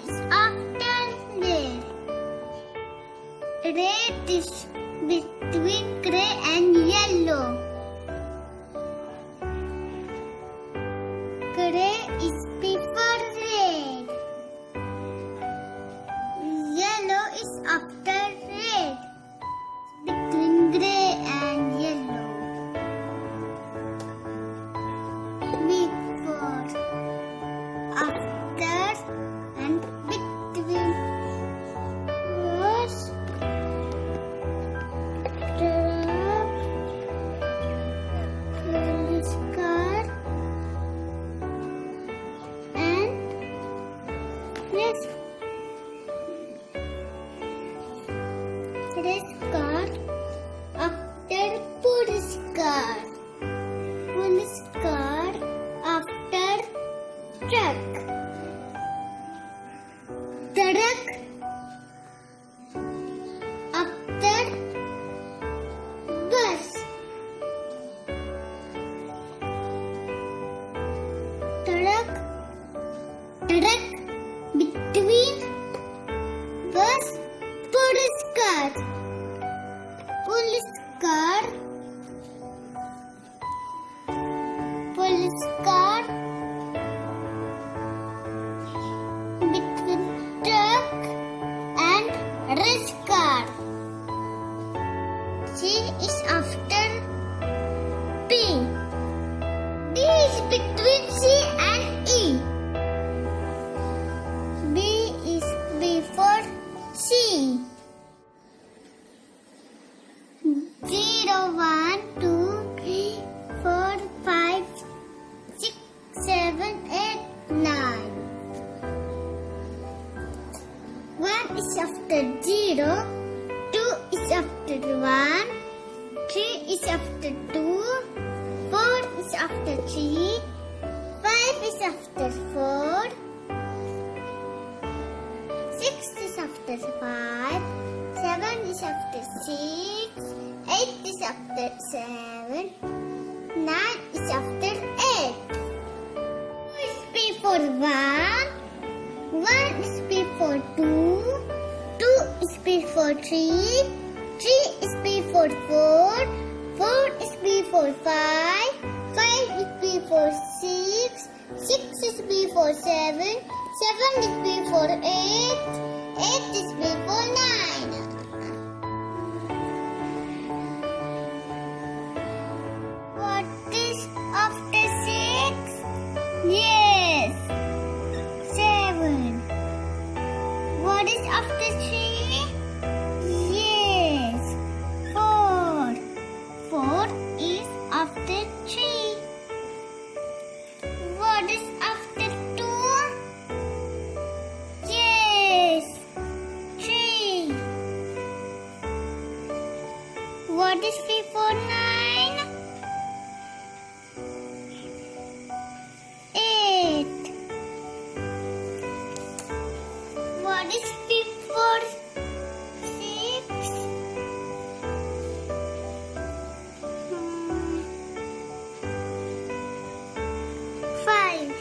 is after red. Red is between grey and yellow. Grey is before red. Yellow is after red. Between grey and yellow. Before, after, and between. Was police car and race car after police car. Police car after truck. Truck after bus. Truck between bus, police car. Police car between truck and race car. C is after P. D is between C and E. B is before C. 0, 1, 2, 3, 4, 5, 6, 7, 8, 9. 1 is after 0, 2 is after 1, 3 is after 2, 4 is after 3, 5 is after 4, 6 is after 5, 7 is after 6, 8 is after 7, 9 is after 8. 2 is before 1, 1 is before 2, 2 is before 3, 3 is before 4, 4 is before 5, 5 is before 6, 6 is before 7, 7 is before 8, 8 is before 9. What is after 6? Yes, 7. What is after 3? Yes, 4. 4 is after 3. What is after 2? Yes, 3. What is before 9? 8. What is before 6? 5.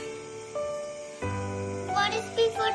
What is before